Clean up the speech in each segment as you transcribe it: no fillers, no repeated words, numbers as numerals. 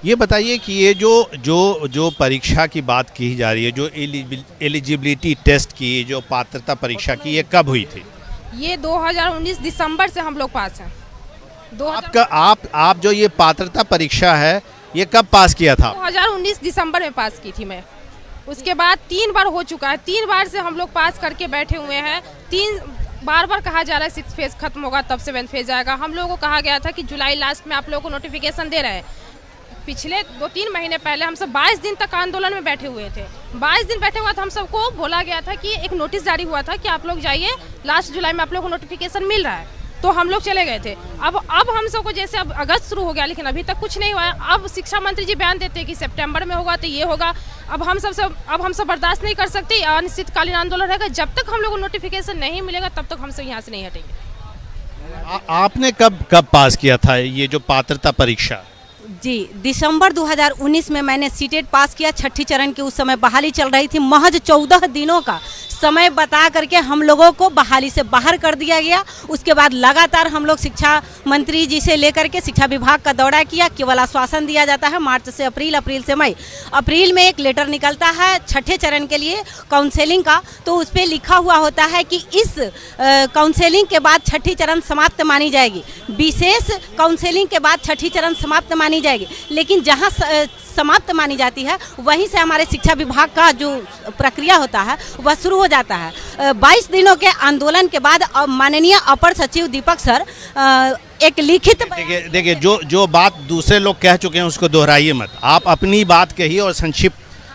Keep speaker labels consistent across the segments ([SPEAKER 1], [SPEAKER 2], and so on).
[SPEAKER 1] ये बताइए कि ये जो परीक्षा की बात की जा रही है, जो एलिजिबिलिटी टेस्ट की, जो पात्रता परीक्षा की, ये कब हुई थी?
[SPEAKER 2] ये 2019 दिसंबर से हम लोग पास हैं।
[SPEAKER 1] आप जो ये पात्रता परीक्षा है ये कब पास किया था?
[SPEAKER 2] 2019 दिसंबर में पास की थी मैं। उसके बाद 3 बार हो चुका है, 3 बार से हम लोग पास करके बैठे हुए हैं। 3 बार कहा जा रहा है 6th फेज खत्म होगा तब 7th फेज आएगा। हम लोगों को कहा गया था कि जुलाई लास्ट में आप लोगों को नोटिफिकेशन दे रहे हैं। पिछले 2-3 महीने पहले हम सब 22 दिन तक आंदोलन में बैठे हुए थे। 22 दिन बैठे हुआ था, हम सबको बोला गया था कि एक नोटिस जारी हुआ था कि आप लोग जाइए, लास्ट जुलाई में आप लोगों को नोटिफिकेशन मिल रहा है। तो हम लोग चले गए थे। अब हम सबको जैसे अब अगस्त शुरू हो गया, लेकिन अभी तक कुछ नहीं हुआ है। अब शिक्षा मंत्री जी बयान देते हैं कि सितंबर में होगा तो ये होगा। अब हम सब बर्दाश्त नहीं कर सकते, अनिश्चितकालीन आंदोलन रहेगा। जब तक हम लोग को नोटिफिकेशन नहीं मिलेगा तब तक हम सब यहाँ से नहीं हटेंगे।
[SPEAKER 1] आपने कब पास किया था ये जो पात्रता परीक्षा?
[SPEAKER 3] जी, दिसंबर 2019 में मैंने सीटेट पास किया, छठी चरण की। उस समय बहाली चल रही थी। महज 14 दिनों का समय बता करके हम लोगों को बहाली से बाहर कर दिया गया। उसके बाद लगातार हम लोग शिक्षा मंत्री जी से लेकर के शिक्षा विभाग का दौरा किया। केवल आश्वासन दिया जाता है मार्च से अप्रैल, अप्रैल से मई। अप्रैल में एक लेटर निकलता है छठे चरण के लिए काउंसलिंग का, तो उस पर लिखा हुआ होता है कि इस काउंसलिंग के बाद छठी चरण समाप्त मानी जाएगी। विशेष काउंसलिंग के बाद छठी चरण समाप्त मानी जाएगी। लेकिन जहाँ समाप्त मानी जाती है वहीं से हमारे शिक्षा विभाग का जो प्रक्रिया होता है वह शुरू हो जाता है। 22 दिनों के आंदोलन के बाद माननीय अपर सचिव दीपक सर एक लिखित
[SPEAKER 1] देखिए जो बात दूसरे लोग कह चुके हैं उसको दोहराइए मत। आप अपनी बात कहिए और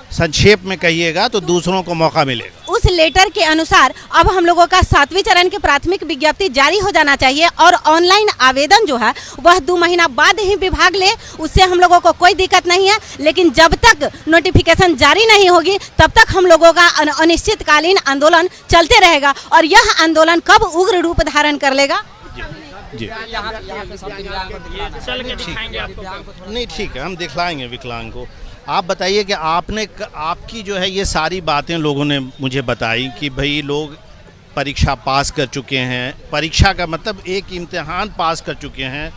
[SPEAKER 1] संक्षेप में कहिएगा तो दूसरों को मौका मिलेगा।
[SPEAKER 3] उस लेटर के अनुसार अब हम लोगों का 7वीं चरण की प्राथमिक विज्ञप्ति जारी हो जाना चाहिए और ऑनलाइन आवेदन जो है वह 2 महीना बाद ही विभाग ले, उससे हम लोगों को कोई दिक्कत नहीं है। लेकिन जब तक नोटिफिकेशन जारी नहीं होगी तब तक हम लोगों का अनिश्चितकालीन आंदोलन चलते रहेगा। और यह आंदोलन कब उग्र रूप धारण कर लेगा?
[SPEAKER 1] जी नहीं, ठीक है, हम दिखलाएंगे विकलांग को। आप बताइए कि आपकी जो है ये सारी बातें लोगों ने मुझे बताई कि भाई लोग परीक्षा पास कर चुके हैं। परीक्षा का मतलब एक इम्तिहान पास कर चुके हैं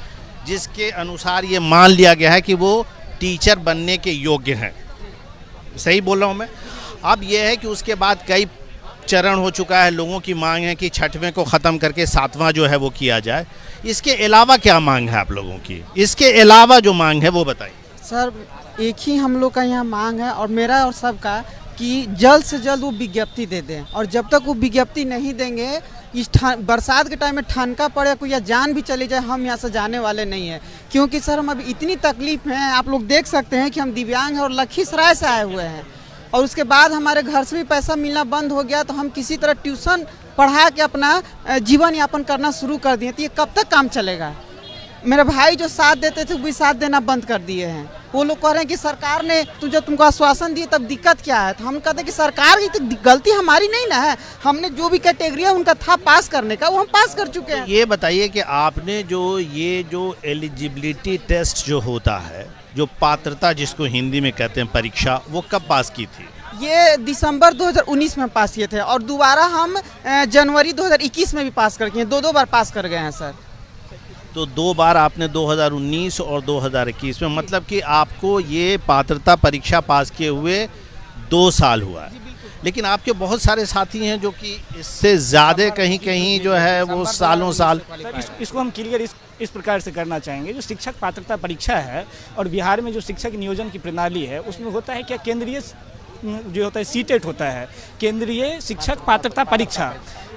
[SPEAKER 1] जिसके अनुसार ये मान लिया गया है कि वो टीचर बनने के योग्य हैं। सही बोल रहा हूँ मैं? अब ये है कि उसके बाद कई चरण हो चुका है। लोगों की मांग है कि 6वें को ख़त्म करके 7वां जो है वो किया जाए। इसके अलावा क्या मांग है आप लोगों की? इसके अलावा जो मांग है वो बताइए।
[SPEAKER 4] सर, एक ही हम लोग का यहाँ मांग है और मेरा और सबका कि जल्द से जल्द वो विज्ञप्ति दे दें। और जब तक वो विज्ञप्ति नहीं देंगे, इस बरसात के टाइम में ठनका पड़े कोई या जान भी चली जाए, हम यहाँ से जाने वाले नहीं हैं। क्योंकि सर हम अभी इतनी तकलीफ में हैं, आप लोग देख सकते हैं कि हम दिव्यांग हैं और लखीसराय से आए हुए हैं। और उसके बाद हमारे घर से भी पैसा मिलना बंद हो गया, तो हम किसी तरह ट्यूशन पढ़ा के अपना जीवन यापन करना शुरू कर दिए। तो ये कब तक काम चलेगा? मेरे भाई जो साथ देते थे वो भी साथ देना बंद कर दिए हैं। वो लोग कह रहे हैं कि सरकार ने जब तुमको आश्वासन दिए तब दिक्कत क्या है? तो हम कहते हैं कि सरकार की तो गलती हमारी नहीं ना है। हमने जो भी कैटेगरी है उनका था पास करने का, वो हम पास कर चुके हैं।
[SPEAKER 1] ये बताइए कि आपने जो एलिजिबिलिटी टेस्ट जो होता है, जो पात्रता जिसको हिंदी में कहते हैं परीक्षा, वो कब पास की थी?
[SPEAKER 4] ये दिसंबर 2019 में पास किए थे और दोबारा हम जनवरी 2021 में भी पास कर किए, 2 बार पास कर गए हैं सर।
[SPEAKER 1] तो 2 बार आपने 2019 और 2021 में, मतलब कि आपको ये पात्रता परीक्षा पास किए हुए 2 साल हुआ है। लेकिन आपके बहुत सारे साथी हैं जो कि इससे ज़्यादा कहीं जो है वो सालों साल।
[SPEAKER 5] इसको हम क्लियर इस प्रकार से करना चाहेंगे। जो शिक्षक पात्रता परीक्षा है और बिहार में जो शिक्षक नियोजन की प्रणाली है उसमें होता है क्या, केंद्रीय जो होता है सीटेट होता है, केंद्रीय शिक्षक पात्रता परीक्षा,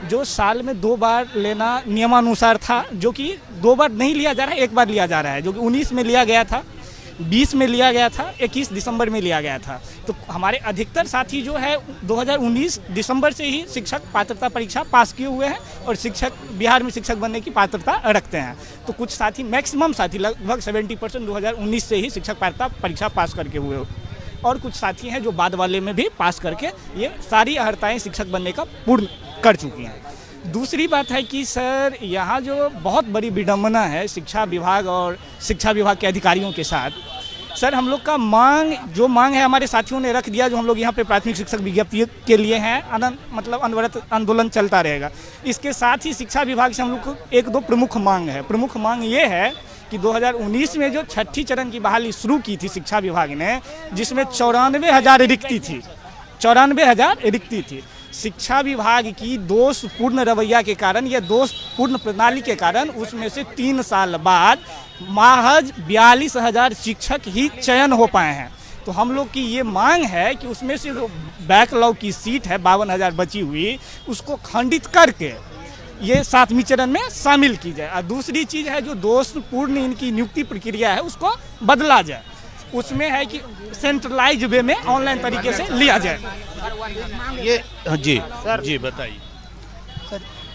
[SPEAKER 5] जो साल में 2 बार लेना नियमानुसार था, जो कि 2 बार नहीं लिया जा रहा है, 1 बार लिया जा रहा है। जो कि 19 में लिया गया था, 20 में लिया गया था, 21 दिसंबर में लिया गया था। तो हमारे अधिकतर साथी जो है 2019 दिसंबर से ही शिक्षक पात्रता परीक्षा पास किए हुए हैं और बिहार में शिक्षक बनने की पात्रता रखते हैं। तो कुछ साथी, मैक्सिमम साथी लगभग 70% 2019 से ही शिक्षक पात्रता परीक्षा पास करके हुए, और कुछ साथी हैं जो बाद वाले में भी पास करके ये सारी अर्हताएँ शिक्षक बनने का पूर्ण कर चुकी हैं। दूसरी बात है कि सर यहाँ जो बहुत बड़ी विडम्बना है शिक्षा विभाग और शिक्षा विभाग के अधिकारियों के साथ, सर हम लोग का जो मांग है हमारे साथियों ने रख दिया। जो हम लोग यहाँ पे प्राथमिक शिक्षक विज्ञप्ति के लिए हैं, अनवरत आंदोलन चलता रहेगा। इसके साथ ही शिक्षा विभाग से हम लोग को 1-2 प्रमुख मांग है। प्रमुख मांग ये है कि 2019 में जो छठी चरण की बहाली शुरू की थी शिक्षा विभाग ने, जिसमें 94,000 रिक्ति थी, 94,000 रिक्ति थी। शिक्षा विभाग की दोषपूर्ण रवैया के कारण या दोषपूर्ण प्रणाली के कारण उसमें से 3 साल बाद महज 42,000 शिक्षक ही चयन हो पाए हैं। तो हम लोग की ये मांग है कि उसमें से जो बैकलॉग की सीट है 52,000 बची हुई, उसको खंडित करके ये 7वीं चरण में शामिल की जाए। और दूसरी चीज़ है जो दोषपूर्ण इनकी नियुक्ति प्रक्रिया है उसको बदला जाए, उसमें है कि सेंट्रलाइज वे में ऑनलाइन तरीके से लिया जाए।
[SPEAKER 1] ये जी जी बताइए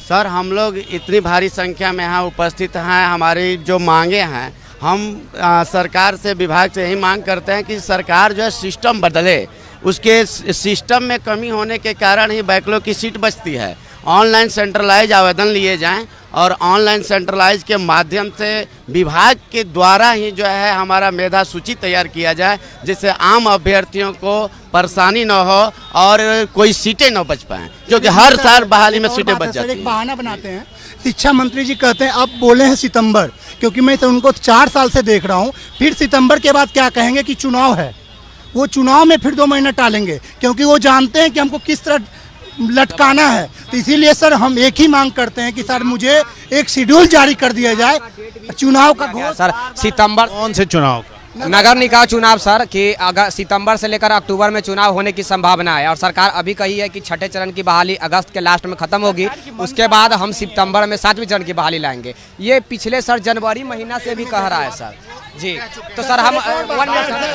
[SPEAKER 6] सर, हम लोग इतनी भारी संख्या में यहाँ उपस्थित हैं, हमारी जो मांगे हैं, हम सरकार से, विभाग से यही मांग करते हैं कि सरकार जो है सिस्टम बदले। उसके सिस्टम में कमी होने के कारण ही बैकलॉग की सीट बचती है। ऑनलाइन सेंट्रलाइज आवेदन लिए जाएं और ऑनलाइन सेंट्रलाइज के माध्यम से विभाग के द्वारा ही जो है हमारा मेधा सूची तैयार किया जाए, जिससे आम अभ्यर्थियों को परेशानी न हो और कोई सीटें न बच पाएं, क्योंकि हर साल बहाली में सीटें बच जाती हैं।
[SPEAKER 7] एक बहाना बनाते हैं, शिक्षा मंत्री जी कहते हैं अब बोले हैं सितंबर, क्योंकि मैं तो उनको 4 साल से देख रहा हूँ। फिर सितंबर के बाद क्या कहेंगे कि चुनाव है, वो चुनाव में फिर 2 महीना टालेंगे, क्योंकि वो जानते हैं कि हमको किस तरह लटकाना है। तो इसीलिए सर हम एक ही मांग करते हैं कि सर मुझे एक शेड्यूल जारी कर दिया जाए चुनाव का।
[SPEAKER 8] सर सितंबर,
[SPEAKER 1] कौन से चुनाव का?
[SPEAKER 8] नगर निकाय चुनाव सर, कि अगर सितंबर से लेकर अक्टूबर में चुनाव होने की संभावना है, और सरकार अभी कही है कि छठे चरण की बहाली अगस्त के लास्ट में खत्म होगी, उसके बाद हम सितंबर में 7वीं चरण की बहाली लाएंगे। ये पिछले सर जनवरी महीना से भी कह रहा है सर जी। तो सर हम 1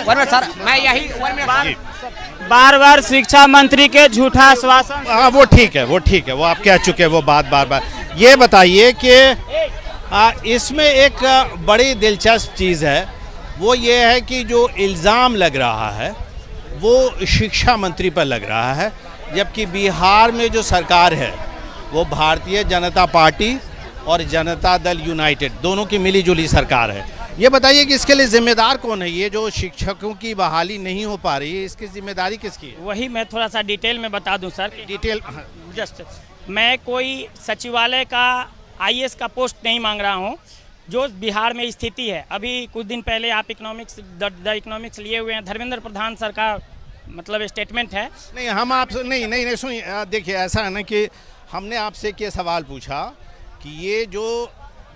[SPEAKER 8] मिनट सर, मैं यही 1 मिनट,
[SPEAKER 9] बार बार शिक्षा मंत्री के झूठा आश्वासन।
[SPEAKER 1] हाँ वो ठीक है, वो आप कह चुके हैं, वो बात बार। ये बताइए कि इसमें एक बड़ी दिलचस्प चीज़ है, वो ये है कि जो इल्ज़ाम लग रहा है वो शिक्षा मंत्री पर लग रहा है, जबकि बिहार में जो सरकार है वो भारतीय जनता पार्टी और जनता दल यूनाइटेड दोनों की मिलीजुली सरकार है। ये बताइए कि इसके लिए जिम्मेदार कौन है? ये जो शिक्षकों की बहाली नहीं हो पा रही है, इसकी जिम्मेदारी किसकी है?
[SPEAKER 9] वही मैं थोड़ा सा डिटेल में बता दूं सर।
[SPEAKER 1] डिटेल
[SPEAKER 9] जस्ट, मैं कोई सचिवालय का IAS का पोस्ट नहीं मांग रहा हूं। जो बिहार में स्थिति है, अभी कुछ दिन पहले आप द इकोनॉमिक्स लिए हुए हैं, धर्मेंद्र प्रधान सर का मतलब स्टेटमेंट है।
[SPEAKER 1] नहीं, हम आपसे नहीं सुनिए, देखिए ऐसा है ना कि हमने आपसे ये सवाल पूछा कि ये जो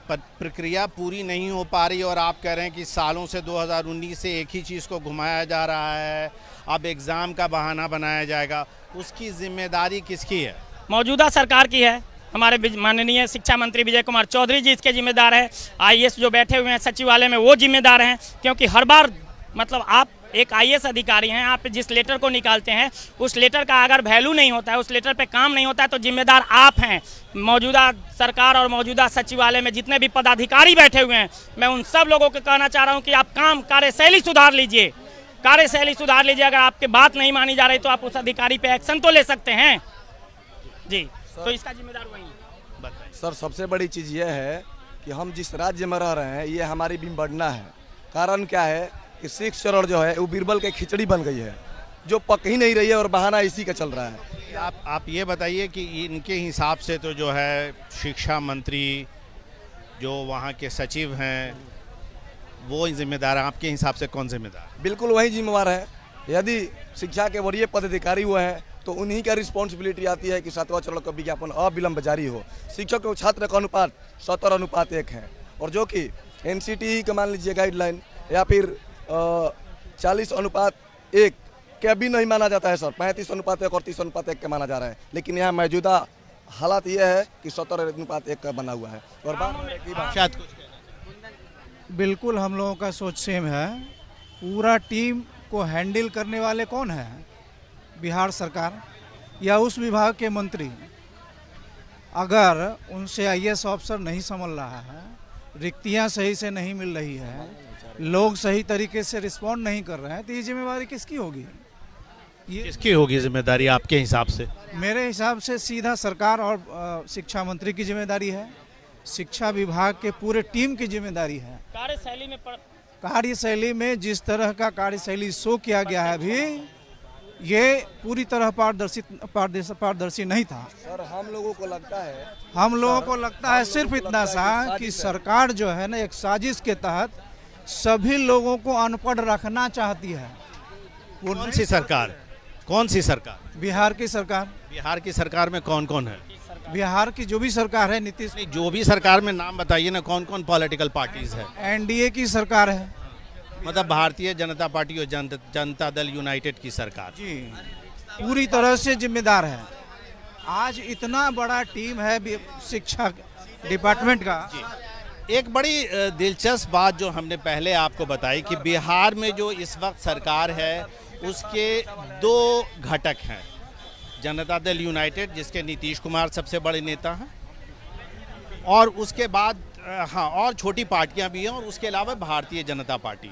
[SPEAKER 1] प्रक्रिया पूरी नहीं हो पा रही और आप कह रहे हैं कि सालों से 2019 से एक ही चीज़ को घुमाया जा रहा है, अब एग्ज़ाम का बहाना बनाया जाएगा, उसकी जिम्मेदारी किसकी है?
[SPEAKER 9] मौजूदा सरकार की है। हमारे माननीय शिक्षा मंत्री विजय कुमार चौधरी जी इसके जिम्मेदार है। IAS जो बैठे हुए हैं सचिवालय में वो जिम्मेदार हैं, क्योंकि हर बार मतलब आप एक IAS अधिकारी हैं, आप जिस लेटर को निकालते हैं उस लेटर का अगर वैल्यू नहीं होता है, उस लेटर पे काम नहीं होता है, तो जिम्मेदार आप हैं। मौजूदा सरकार और मौजूदा सचिवालय में जितने भी पदाधिकारी बैठे हुए हैं, मैं उन सब लोगों को कहना चाह रहा हूं कि आप कार्यशैली सुधार लीजिए, कार्यशैली सुधार लीजिए। अगर आपकी बात नहीं मानी जा रही तो आप उस अधिकारी पे एक्शन तो ले सकते हैं जी। तो इसका जिम्मेदार वही है।
[SPEAKER 10] सर सबसे बड़ी चीज़ यह है कि हम जिस राज्य में रह रहे हैं ये हमारी विडंबना है। कारण क्या है कि 6 चरण जो है वो बीरबल के खिचड़ी बन गई है, जो पक ही नहीं रही है और बहाना इसी का चल रहा है।
[SPEAKER 1] आप ये बताइए कि इनके हिसाब से तो जो है शिक्षा मंत्री जो वहाँ के सचिव हैं वो जिम्मेदार है, आपके हिसाब से कौन जिम्मेदार?
[SPEAKER 10] बिल्कुल वही जिम्मेवार है। यदि शिक्षा के वरीय पदाधिकारी हुए हैं तो उन्हीं का रिस्पॉन्सिबिलिटी आती है कि 7वां चरण का विज्ञापन अविलंब जारी हो। शिक्षक और छात्र का अनुपात 70:1 है, और जो कि NCTE का मान लीजिए गाइडलाइन या फिर 40:1 क्या भी नहीं माना जाता है सर, 35:1 और 30:1 का माना जा रहा है। लेकिन यहाँ मौजूदा हालात ये है कि 70:1 का बना हुआ है। और
[SPEAKER 7] बिल्कुल हम लोगों का सोच सेम है। पूरा टीम को हैंडल करने वाले कौन है? बिहार सरकार या उस विभाग के मंत्री। अगर उनसे IAS ऑफिसर नहीं संभल रहा है, रिक्तियां सही से नहीं मिल रही है, लोग सही तरीके से रिस्पॉन्ड नहीं कर रहे हैं, तो ये जिम्मेवारी किसकी होगी? ये
[SPEAKER 1] किसकी होगी जिम्मेदारी आपके हिसाब से?
[SPEAKER 7] मेरे हिसाब से सीधा सरकार और शिक्षा मंत्री की जिम्मेदारी है, शिक्षा विभाग के पूरे टीम की जिम्मेदारी है। कार्यशैली में जिस तरह का कार्यशैली शो किया गया है अभी, ये पूरी तरह पारदर्शी नहीं था।
[SPEAKER 10] सर हम लोगों को लगता है
[SPEAKER 7] सिर्फ इतना सा कि सरकार जो है ना एक साजिश के तहत सभी लोगों को अनपढ़ रखना चाहती है।
[SPEAKER 1] कौन सी सरकार? कौन सी सरकार?
[SPEAKER 7] बिहार की सरकार।
[SPEAKER 1] बिहार की सरकार में कौन कौन है?
[SPEAKER 7] बिहार की जो भी सरकार है, नीतीश,
[SPEAKER 1] नहीं, जो भी सरकार में नाम बताइए ना, कौन कौन पॉलिटिकल पार्टीज है?
[SPEAKER 7] एनडीए की सरकार है,
[SPEAKER 1] मतलब भारतीय जनता पार्टी और जनता दल यूनाइटेड की सरकार
[SPEAKER 7] जी पूरी तरह से जिम्मेदार है। आज इतना बड़ा टीम है शिक्षा डिपार्टमेंट का।
[SPEAKER 1] एक बड़ी दिलचस्प बात जो हमने पहले आपको बताई कि बिहार में जो इस वक्त सरकार है उसके दो घटक हैं। जनता दल यूनाइटेड, जिसके नीतीश कुमार सबसे बड़े नेता हैं, और उसके बाद हाँ और छोटी पार्टियां भी हैं, और उसके अलावा भारतीय जनता पार्टी।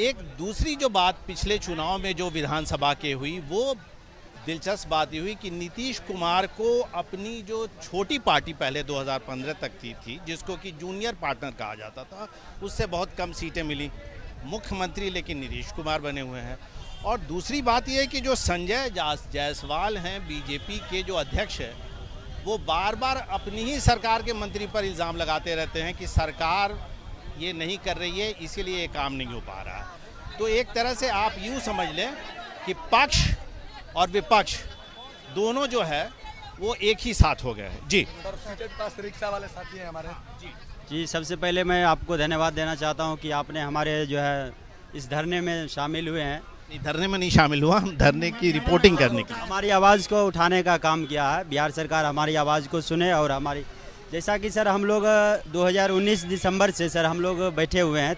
[SPEAKER 1] एक दूसरी जो बात पिछले चुनाव में जो विधानसभा के हुई, वो दिलचस्प बात ये हुई कि नीतीश कुमार को अपनी जो छोटी पार्टी पहले 2015 तक थी जिसको कि जूनियर पार्टनर कहा जाता था, उससे बहुत कम सीटें मिली। मुख्यमंत्री लेकिन नीतीश कुमार बने हुए हैं। और दूसरी बात यह है कि जो संजय जायसवाल हैं बीजेपी के जो अध्यक्ष हैं, वो बार बार अपनी ही सरकार के मंत्री पर इल्ज़ाम लगाते रहते हैं कि सरकार ये नहीं कर रही है, इसीलिए ये काम नहीं हो पा रहा है। तो एक तरह से आप यूँ समझ लें कि पक्ष और विपक्ष दोनों जो है वो एक ही साथ हो गए हैं। जी
[SPEAKER 10] रिक्शा वाले साथी हैं हमारे।
[SPEAKER 11] जी सबसे पहले मैं आपको धन्यवाद देना चाहता हूं कि आपने हमारे जो है इस धरने में शामिल हुए हैं।
[SPEAKER 1] धरने में नहीं शामिल हुआ, हम धरने की रिपोर्टिंग करने की,
[SPEAKER 11] हमारी आवाज़ को उठाने का काम किया है। बिहार सरकार हमारी आवाज़ को सुने और हमारी, जैसा कि सर हम लोग 2019 दिसंबर से सर हम लोग बैठे हुए हैं,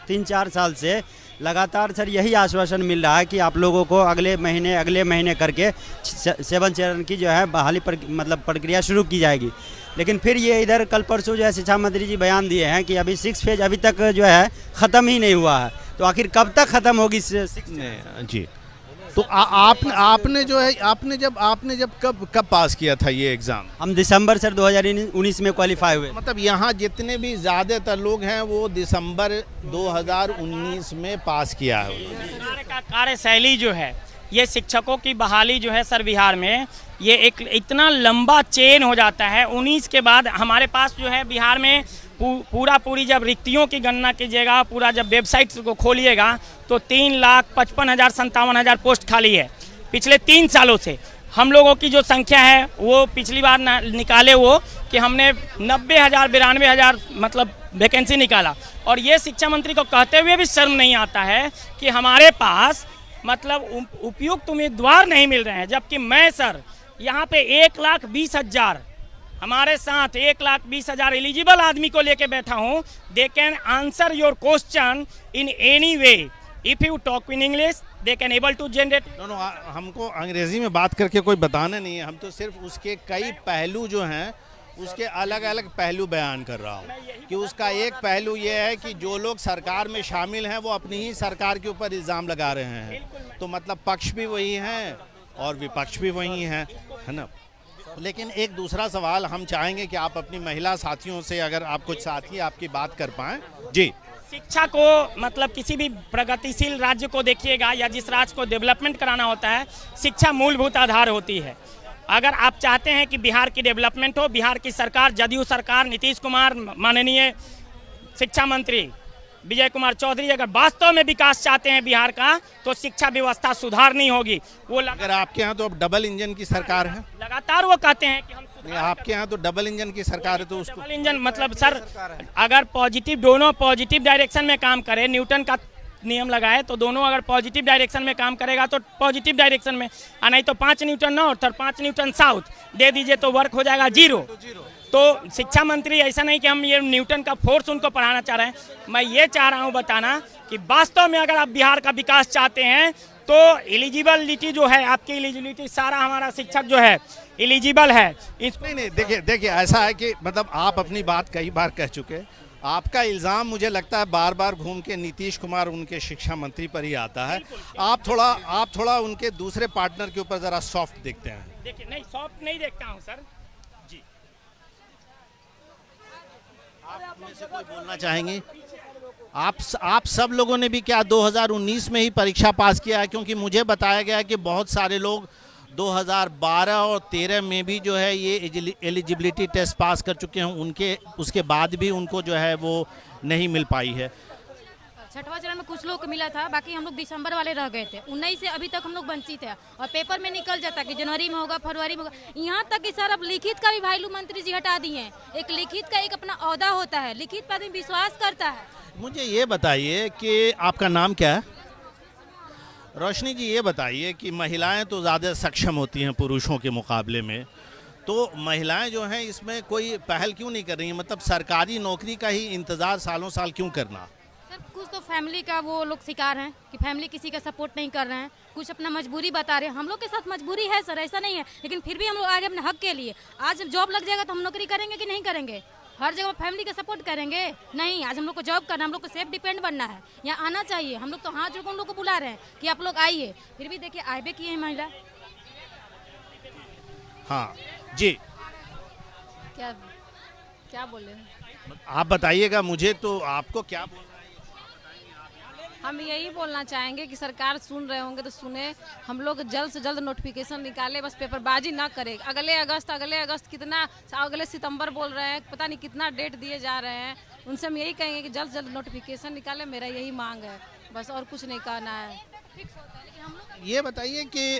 [SPEAKER 11] तीन चार साल से लगातार सर यही आश्वासन मिल रहा है कि आप लोगों को अगले महीने करके 7 चरण की जो है बहाली पर मतलब प्रक्रिया शुरू की जाएगी। लेकिन फिर ये इधर कल परसों जो है शिक्षा मंत्री जी बयान दिए हैं कि अभी 6 फेज अभी तक जो है ख़त्म ही नहीं हुआ है। तो आखिर कब तक ख़त्म होगी?
[SPEAKER 1] जी तो आपने जो है आपने जब कब पास किया था ये एग्ज़ाम?
[SPEAKER 11] हम दिसंबर सर 2019 में क्वालिफाई हुए।
[SPEAKER 1] मतलब यहाँ जितने भी ज़्यादातर लोग हैं वो दिसंबर 2019 में पास किया है।
[SPEAKER 9] सरकार का कार्यशैली जो है, ये शिक्षकों की बहाली जो है सर बिहार में ये एक इतना लंबा चेन हो जाता है। 19 के बाद हमारे पास जो है बिहार में पूरी जब रिक्तियों की गणना कीजिएगा, पूरा जब वेबसाइट को खोलिएगा तो 3,55,000-57,000 पोस्ट खाली है पिछले 3 सालों से। हम लोगों की जो संख्या है वो पिछली बार निकाले वो कि हमने 90,000-92,000 मतलब वैकेंसी निकाला। और ये शिक्षा मंत्री को कहते हुए भी शर्म नहीं आता है कि हमारे पास मतलब उपयुक्त उम्मीदवार नहीं मिल रहे हैं। जबकि मैं सर यहाँ पे 1,20,000 हमारे साथ 1,20,000 एलिजिबल आदमी को लेके बैठा हूँ। They can answer your question in any way if you talk in English, they can able to generate.
[SPEAKER 1] No हमको अंग्रेजी में बात करके कोई बताना नहीं है, हम तो सिर्फ उसके कई पहलू जो हैं उसके अलग अलग पहलू बयान कर रहा हूँ। कि उसका एक पहलू ये है कि जो लोग सरकार में शामिल हैं वो अपनी ही सरकार के ऊपर इल्ज़ाम लगा रहे हैं। तो मतलब पक्ष भी वही हैं और विपक्ष भी वही हैं, है ना। लेकिन एक दूसरा सवाल हम चाहेंगे कि आप अपनी महिला साथियों से, अगर आप कुछ साथी आपकी बात कर पाएँ। जी
[SPEAKER 9] शिक्षा को मतलब किसी भी प्रगतिशील राज्य को देखिएगा या जिस राज्य को डेवलपमेंट कराना होता है, शिक्षा मूलभूत आधार होती है। अगर आप चाहते हैं कि बिहार की डेवलपमेंट हो, बिहार की सरकार, जदयू सरकार, नीतीश कुमार, माननीय शिक्षा मंत्री विजय कुमार चौधरी अगर वास्तव में विकास चाहते हैं बिहार का, तो शिक्षा व्यवस्था सुधारनी होगी। वो
[SPEAKER 1] अगर आपके यहाँ तो अब डबल इंजन की सरकार है,
[SPEAKER 9] लगातार वो कहते हैं कि हम
[SPEAKER 1] आपके यहाँ तो डबल इंजन की सरकार है, तो उसको
[SPEAKER 9] डबल इंजन मतलब सर अगर दोनों पॉजिटिव डायरेक्शन में काम करे, न्यूटन का नियम लगाए तो दोनों अगर पॉजिटिव डायरेक्शन में काम करेगा तो पॉजिटिव डायरेक्शन में, नहीं तो 5 न्यूटन नॉर्थ और 5 न्यूटन साउथ दे दीजिए तो वर्क हो जाएगा 0। तो शिक्षा मंत्री ऐसा नहीं कि हम ये न्यूटन का फोर्स उनको पढ़ाना चाह रहे हैं। मैं ये चाह रहा हूँ बताना कि वास्तव में अगर आप बिहार का विकास चाहते हैं तो एलिजिबिलिटी जो है, आपकी एलिजिबिलिटी, सारा हमारा शिक्षक जो है एलिजिबल है।
[SPEAKER 1] नहीं देखिए ऐसा है कि मतलब आप अपनी बात कई बार कह चुके। आपका इल्ज़ाम मुझे लगता है बार बार घूम के नीतीश कुमार उनके शिक्षा मंत्री पर ही आता है। आप थोड़ा उनके दूसरे पार्टनर के ऊपर ज़रा सॉफ्ट देखते हैं।
[SPEAKER 9] देखिए नहीं, सॉफ्ट नहीं देखता हूँ सर जी।
[SPEAKER 1] आप में से कोई बोलना चाहेंगे? आप सब लोगों ने भी क्या 2019 में ही परीक्षा पास किया है? क्योंकि मुझे बताया गया है कि बहुत सारे लोग 2012 और 13 में भी जो है ये एलिजिबिलिटी टेस्ट पास कर चुके हैं, उसके बाद भी उनको जो है वो नहीं मिल पाई है।
[SPEAKER 12] छठवां चरण में कुछ लोग को मिला था, बाकी हम लोग दिसंबर वाले रह गए थे। 19 से अभी तक हम लोग वंचित है और पेपर में निकल जाता कि जनवरी में होगा, फरवरी में होगा। यहाँ तक कि सर अब लिखित का भी भाईलू मंत्री जी हटा दिए हैं। एक लिखित का एक अपना ओहदा होता है, लिखित पर आदमी विश्वास करता है।
[SPEAKER 1] मुझे ये बताइए कि आपका नाम क्या है? रोशनी जी, ये बताइए कि महिलाएं तो ज़्यादा सक्षम होती हैं पुरुषों के मुकाबले में, तो महिलाएं जो हैं इसमें कोई पहल क्यों नहीं कर रही हैं? मतलब सरकारी नौकरी का ही इंतज़ार सालों साल क्यों करना?
[SPEAKER 12] सर कुछ तो फैमिली का वो लोग शिकार हैं कि फैमिली किसी का सपोर्ट नहीं कर रहे हैं, कुछ अपना मजबूरी बता रहे हैं। हम लोग के साथ मजबूरी है सर, ऐसा नहीं है, लेकिन फिर भी हम लोग आगे अपने हक के लिए। आज जॉब लग जाएगा तो हम नौकरी करेंगे कि नहीं करेंगे? हर जगह फैमिली का सपोर्ट करेंगे? नहीं, आज हम लोग को जॉब करना, हम लोग को सेल्फ डिपेंड बनना है, यहाँ आना चाहिए। हम लोग तो हाथ जोड़ के उन लोग को बुला रहे हैं कि आप लोग आइए, फिर भी देखिए आए की है महिला।
[SPEAKER 1] हाँ जी,
[SPEAKER 12] क्या बोले
[SPEAKER 1] आप बताइएगा मुझे, तो आपको क्या बोलना है?
[SPEAKER 2] हम यही बोलना चाहेंगे कि सरकार सुन रहे होंगे तो सुने, हम लोग जल्द से जल्द नोटिफिकेशन निकाले, बस पेपरबाजी ना करे। अगले अगस्त कितना, अगले सितंबर बोल रहे हैं, पता नहीं कितना डेट दिए जा रहे हैं। उनसे हम यही कहेंगे कि जल्द से जल्द नोटिफिकेशन निकाले, मेरा यही मांग है, बस और कुछ नहीं कहना है।
[SPEAKER 1] ये बताइए कि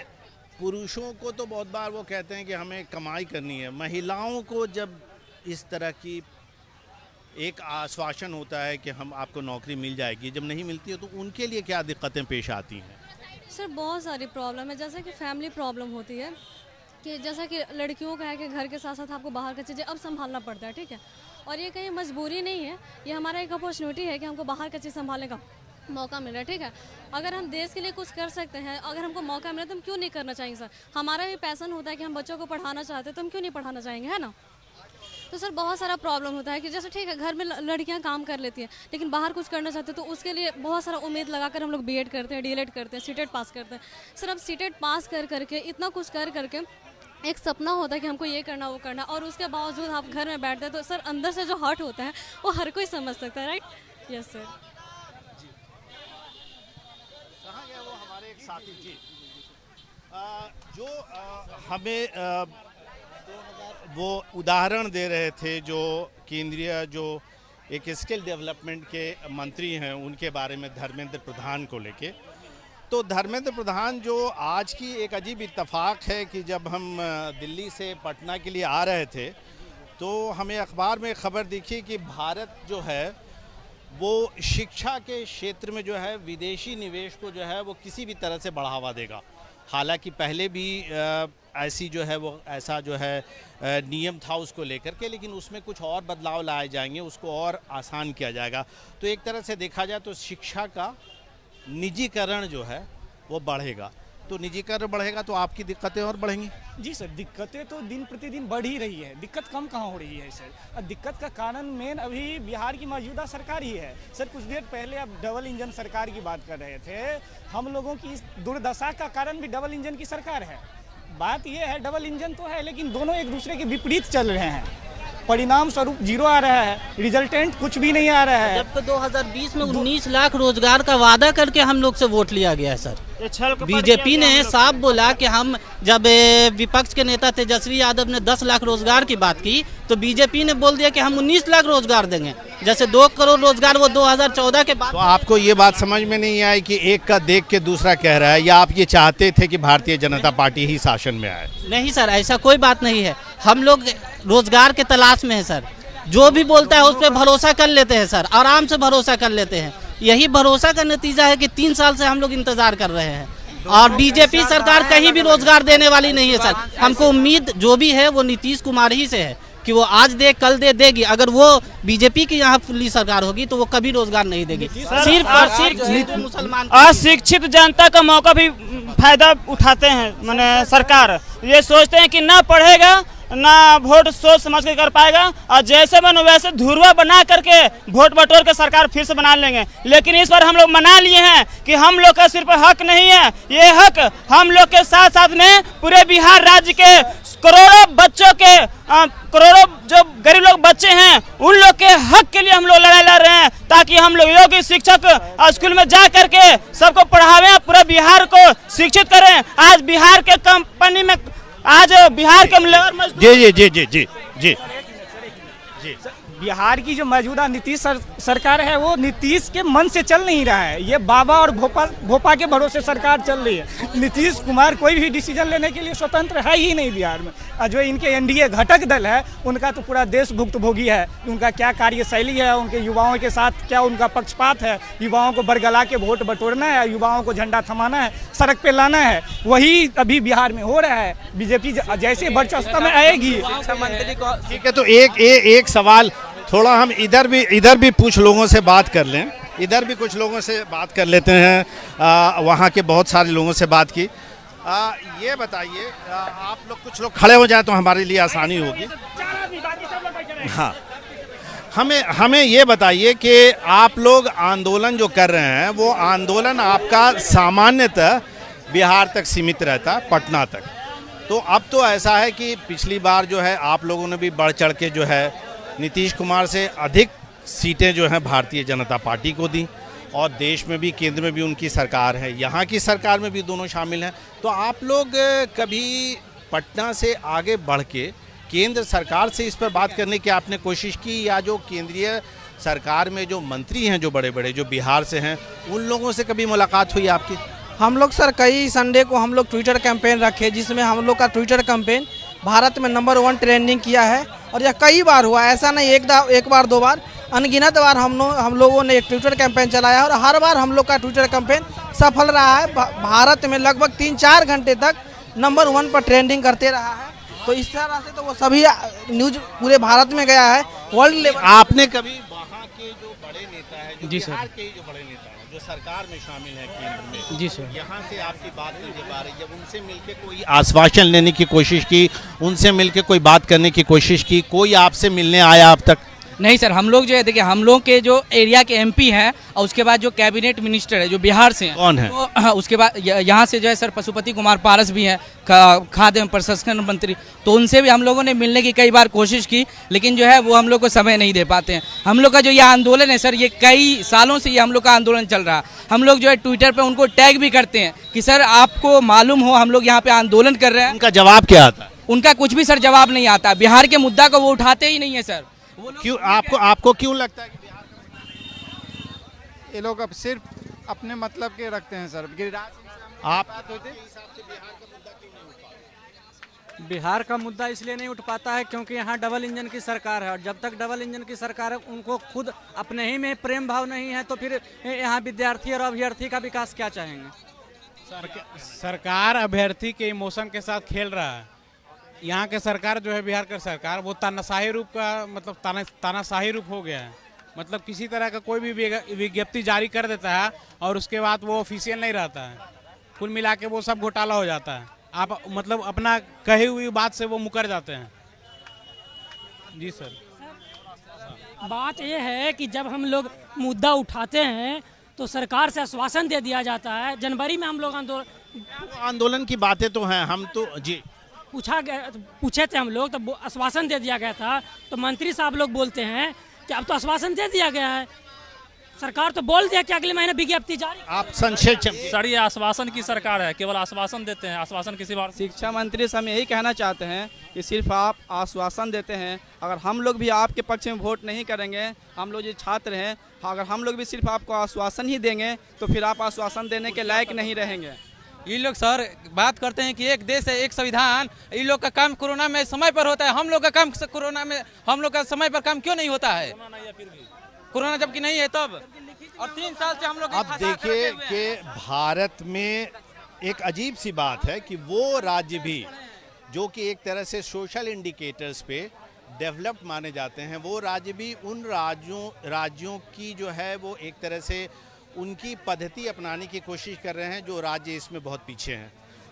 [SPEAKER 1] पुरुषों को तो बहुत बार वो कहते हैं कि हमें कमाई करनी है, महिलाओं को जब इस तरह की एक आश्वासन होता है कि हम आपको नौकरी मिल जाएगी, जब नहीं मिलती है तो उनके लिए क्या दिक्कतें पेश आती हैं?
[SPEAKER 13] सर बहुत सारी प्रॉब्लम है, जैसे कि फैमिली प्रॉब्लम होती है कि जैसा कि लड़कियों का है कि घर के साथ साथ आपको बाहर की चीज़ें अब संभालना पड़ता है, ठीक है। और ये कहीं मजबूरी नहीं है, ये हमारा एक अपॉर्चुनिटी है कि हमको बाहर का चीज़ संभालने का मौका मिल रहा है, ठीक है। अगर हम देश के लिए कुछ कर सकते हैं, अगर हमको मौका मिला तो हम क्यों नहीं करना चाहेंगे सर? हमारा भी पैशन होता है कि हम बच्चों को पढ़ाना चाहते हैं, तो हम क्यों नहीं पढ़ाना चाहेंगे, है ना। तो सर बहुत सारा प्रॉब्लम होता है कि जैसे ठीक है घर में लड़कियां काम कर लेती हैं, लेकिन बाहर कुछ करना चाहते हैं तो उसके लिए बहुत सारा उम्मीद लगाकर हम लोग बीएड करते हैं, डीएलएड करते हैं, सीटेट पास करते हैं। सर अब सीटेट पास कर करके इतना कुछ कर करके एक सपना होता है कि हमको ये करना वो करना, और उसके बावजूद आप घर में बैठते हैं तो सर अंदर से जो हर्ट होता है वो हर कोई समझ सकता है, राइट? Yes sir.
[SPEAKER 1] कहाँ गया वो हमारे एक साथी जी जो हमें वो उदाहरण दे रहे थे, जो केंद्रीय जो एक स्किल डेवलपमेंट के मंत्री हैं उनके बारे में, धर्मेंद्र प्रधान को लेके। तो धर्मेंद्र प्रधान जो आज की एक अजीब इत्तेफाक है कि जब हम दिल्ली से पटना के लिए आ रहे थे तो हमें अखबार में खबर दिखी कि भारत जो है वो शिक्षा के क्षेत्र में जो है विदेशी निवेश को जो है वो किसी भी तरह से बढ़ावा देगा। हालांकि पहले भी ऐसी जो है वो ऐसा जो है नियम था उसको लेकर के, लेकिन उसमें कुछ और बदलाव लाए जाएंगे, उसको और आसान किया जाएगा। तो एक तरह से देखा जाए तो शिक्षा का निजीकरण जो है वो बढ़ेगा, तो निजीकरण बढ़ेगा तो आपकी दिक्कतें और बढ़ेंगी।
[SPEAKER 5] जी सर, दिक्कतें तो दिन प्रतिदिन बढ़ ही रही है, दिक्कत कम कहाँ हो रही है सर। और दिक्कत का कारण मेन अभी बिहार की मौजूदा सरकार ही है सर। कुछ देर पहले आप डबल इंजन सरकार की बात कर रहे थे, हम लोगों की इस दुर्दशा का कारण भी डबल इंजन की सरकार है। बात यह है डबल इंजन तो है, लेकिन दोनों एक दूसरे के विपरीत चल रहे हैं, परिणाम स्वरूप जीरो आ रहा है, रिजल्टेंट कुछ भी नहीं आ रहा है।
[SPEAKER 14] जब तो 2020 में 19 लाख रोजगार का वादा करके हम लोग से वोट लिया गया है सर। बीजेपी ने साफ बोला कि हम, जब विपक्ष के नेता तेजस्वी यादव ने 10 लाख रोजगार की बात की तो बीजेपी ने बोल दिया कि हम 19 लाख रोजगार देंगे, जैसे 2 करोड़ रोजगार वो 2014 के बाद।
[SPEAKER 1] तो आपको ये बात समझ में नहीं आई कि एक का देख के दूसरा कह रहा है, या आप ये चाहते थे कि भारतीय जनता पार्टी ही शासन में आए?
[SPEAKER 14] नहीं सर, ऐसा कोई बात नहीं है, हम लोग रोजगार के तलाश में है सर। जो भी बोलता है उस पर भरोसा कर लेते हैं सर, आराम से भरोसा कर लेते हैं। यही भरोसा का नतीजा है कि 3 साल से हम लोग इंतजार कर रहे हैं और बीजेपी सरकार कहीं भी रोजगार देने वाली नहीं है सर। हमको उम्मीद जो भी है वो नीतीश कुमार ही से है कि वो आज दे कल देगी। अगर वो बीजेपी की यहाँ फुल्ली सरकार होगी तो वो कभी रोजगार नहीं देगी। सिर्फ और सिर्फ मुसलमान
[SPEAKER 9] अशिक्षित जनता का मौका भी फायदा उठाते हैं। माने सरकार ये सोचते हैं कि ना पढ़ेगा ना वोट सोच समझ के कर पाएगा, और जैसे बनो वैसे धुरवा बना करके वोट बटोर के सरकार फिर से बना लेंगे। लेकिन इस बार हम लोग मना लिए हैं कि हम लोग का सिर्फ हक नहीं है, ये हक हम लोग के साथ साथ में पूरे बिहार राज्य के करोड़ों बच्चों के करोड़ों जो गरीब लोग बच्चे हैं उन लोग के हक के लिए हम लोग लड़ाई लड़ रहे हैं, ताकि हम लोग योग्य शिक्षक स्कूल में जा करके सबको पढ़ावें, पूरा बिहार को शिक्षित करें। आज बिहार के कंपनी में आज बिहार के लेबर मजदूर
[SPEAKER 1] जी जी जी जी जी जी
[SPEAKER 5] बिहार की जो मौजूदा नीतीश सरकार है वो नीतीश के मन से चल नहीं रहा है। ये बाबा और भोपा के भरोसे सरकार चल रही है। नीतीश कुमार कोई भी डिसीजन लेने के लिए स्वतंत्र है ही नहीं बिहार में। और जो इनके एनडीए घटक दल है उनका तो पूरा देश भुक्तभोगी है। उनका क्या कार्यशैली है, उनके युवाओं के साथ क्या उनका पक्षपात है, युवाओं को बरगला के वोट बटोरना है, युवाओं को झंडा थमाना है, सड़क पे लाना है, वही अभी बिहार में हो रहा है। बीजेपी जैसे वर्चस्व में आएगी।
[SPEAKER 1] ठीक है, तो एक सवाल थोड़ा हम इधर भी कुछ लोगों से बात कर लें, इधर भी कुछ लोगों से बात कर लेते हैं। वहाँ के बहुत सारे लोगों से बात की। ये बताइए, आप लोग कुछ लोग खड़े हो जाए तो हमारे लिए आसानी होगी। हाँ, हमें ये बताइए कि आप लोग आंदोलन जो कर रहे हैं वो आंदोलन आपका सामान्यतः बिहार तक सीमित रहता है, पटना तक। तो अब तो ऐसा है कि पिछली बार जो है आप लोगों ने भी बढ़ चढ़ के जो है नीतीश कुमार से अधिक सीटें जो हैं भारतीय जनता पार्टी को दी, और देश में भी केंद्र में भी उनकी सरकार है, यहाँ की सरकार में भी दोनों शामिल हैं। तो आप लोग कभी पटना से आगे बढ़ के केंद्र सरकार से इस पर बात करने की आपने कोशिश की, या जो केंद्रीय सरकार में जो मंत्री हैं जो बड़े बड़े जो बिहार से हैं उन लोगों से कभी मुलाकात हुई आपकी?
[SPEAKER 15] हम लोग सर कई संडे को हम लोग ट्विटर कैंपेन रखे, जिसमें हम लोग का ट्विटर कैंपेन भारत में नंबर 1 ट्रेंडिंग किया है। और यह कई बार हुआ, ऐसा नहीं एक बार दो बार, अनगिनत बार हम लोगों ने एक ट्विटर कैंपेन चलाया और हर बार हम लोग का ट्विटर कैंपेन सफल रहा है। भारत में लगभग 3-4 घंटे तक नंबर 1 पर ट्रेंडिंग करते रहा है। तो इस तरह से तो वो सभी न्यूज पूरे भारत में गया है, वर्ल्ड लेवल।
[SPEAKER 1] आपने कभी वहाँ के जो बड़े नेता है, जो बिहार के जो बड़े नेता हैं जो सरकार में शामिल है केंद्र में,
[SPEAKER 14] जी सर,
[SPEAKER 1] यहाँ से आपकी बात नहीं हो पा रही, जब उनसे मिलके कोई आश्वासन लेने की कोशिश की, उनसे मिलके कोई बात करने की कोशिश की, कोई आपसे मिलने आया अब तक?
[SPEAKER 16] नहीं सर, हम लोग जो है देखिए, हम लोग के जो एरिया के एमपी हैं और उसके बाद जो कैबिनेट मिनिस्टर है जो बिहार से हैं,
[SPEAKER 1] कौन है?
[SPEAKER 16] तो उसके बाद यहाँ से जो है सर पशुपति कुमार पारस भी हैं, खाद्य एवं प्रसंस्करण मंत्री, तो उनसे भी हम लोगों ने मिलने की कई बार कोशिश की, लेकिन जो है वो हम लोग को समय नहीं दे पाते हैं। हम लोग का जो ये आंदोलन है सर, ये कई सालों से ये हम लोग का आंदोलन चल रहा है। हम लोग जो है ट्विटर पर उनको टैग भी करते हैं कि सर आपको मालूम हो हम लोग यहाँ पे आंदोलन कर रहे हैं।
[SPEAKER 1] उनका जवाब क्या आता है?
[SPEAKER 16] उनका कुछ भी सर जवाब नहीं आता। बिहार के मुद्दा को वो उठाते ही नहीं है सर।
[SPEAKER 1] क्यों आपको क्यों लगता है कि
[SPEAKER 7] ये लोग अब सिर्फ अपने मतलब के रखते हैं सर?
[SPEAKER 14] बिहार का मुद्दा इसलिए नहीं उठ पाता है क्योंकि यहाँ डबल इंजन की सरकार है, और जब तक डबल इंजन की सरकार है उनको खुद अपने ही में प्रेम भाव नहीं है, तो फिर यहाँ विद्यार्थी और अभ्यर्थी का विकास क्या चाहेंगे?
[SPEAKER 17] सरकार अभ्यर्थी के इमोशन के साथ खेल रहा है। यहाँ के सरकार जो है, बिहार का सरकार, वो तानाशाही रूप का मतलब तानाशाही रूप हो गया है। मतलब किसी तरह का कोई भी विज्ञप्ति जारी कर देता है और उसके बाद वो ऑफिशियल नहीं रहता है। कुल मिला के वो सब घोटाला हो जाता है। आप मतलब अपना कही हुई बात से वो मुकर जाते हैं। जी सर,
[SPEAKER 18] बात ये है कि जब हम लोग मुद्दा उठाते हैं तो सरकार से आश्वासन दे दिया जाता है। जनवरी में हम लोग
[SPEAKER 1] आंदोलन की बातें तो हैं, हम तो जी
[SPEAKER 18] पूछे थे हम लोग, तो आश्वासन दे दिया गया था। तो मंत्री साहब लोग बोलते हैं कि अब तो आश्वासन दे दिया गया है, सरकार तो बोल दिया कि अगले महीने विज्ञप्ति जारी।
[SPEAKER 1] आप संक्षेप
[SPEAKER 19] सर, ये आश्वासन की सरकार है, केवल आश्वासन देते हैं, आश्वासन किसी बार।
[SPEAKER 20] शिक्षा मंत्री से हम यही कहना चाहते हैं कि सिर्फ आप आश्वासन देते हैं। अगर हम लोग भी आपके पक्ष में वोट नहीं करेंगे, हम लोग जो छात्र हैं, अगर हम लोग भी सिर्फ आपको आश्वासन ही देंगे तो फिर आप आश्वासन देने के लायक नहीं रहेंगे।
[SPEAKER 16] ये लोग सर बात करते हैं कि एक देश है एक संविधान, ये लोग का काम कोरोना में समय पर होता है, हम लोग का काम कोरोना में, हम लोग का समय पर काम क्यों नहीं होता है? कोरोना जबकि नहीं है तब, और 3 साल से हम लोग।
[SPEAKER 1] अब देखिए कि भारत में एक अजीब सी बात है कि वो राज्य भी जो कि एक तरह से सोशल इंडिकेटर्स पे डेवलप्ड माने जाते हैं, वो राज्य भी उन राज्यों की जो है वो एक तरह से उनकी पद्धति अपनाने की कोशिश कर रहे हैं जो राज्य इसमें बहुत पीछे हैं।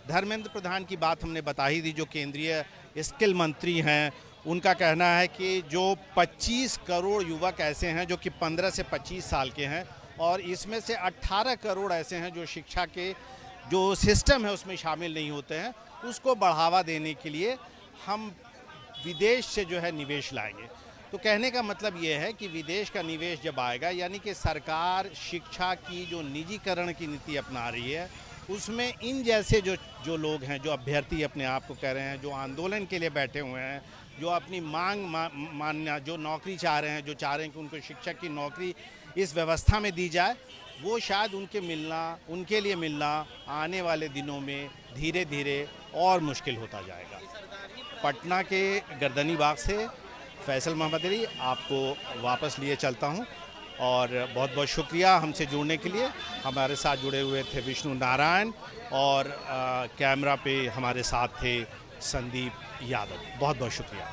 [SPEAKER 1] धर्मेंद्र प्रधान की बात हमने बता ही दी, जो केंद्रीय स्किल मंत्री हैं, उनका कहना है कि जो 25 करोड़ युवक ऐसे हैं जो कि 15 से 25 साल के हैं, और इसमें से 18 करोड़ ऐसे हैं जो शिक्षा के जो सिस्टम है उसमें शामिल नहीं होते हैं, उसको बढ़ावा देने के लिए हम विदेश से जो है निवेश लाएंगे। तो कहने का मतलब ये है कि विदेश का निवेश जब आएगा, यानी कि सरकार शिक्षा की जो निजीकरण की नीति अपना रही है, उसमें इन जैसे जो लोग हैं, जो अभ्यर्थी अपने आप को कह रहे हैं, जो आंदोलन के लिए बैठे हुए हैं, जो अपनी मांग मानना, जो नौकरी चाह रहे हैं, जो चाह रहे हैं कि उनको शिक्षक की नौकरी इस व्यवस्था में दी जाए, वो शायद उनके लिए मिलना आने वाले दिनों में धीरे धीरे और मुश्किल होता जाएगा। पटना के गर्दनी बाग से फैसल मोहम्मद अली आपको वापस लिए चलता हूं, और बहुत बहुत शुक्रिया हमसे जुड़ने के लिए। हमारे साथ जुड़े हुए थे विष्णु नारायण, और कैमरा पे हमारे साथ थे संदीप यादव। बहुत बहुत शुक्रिया।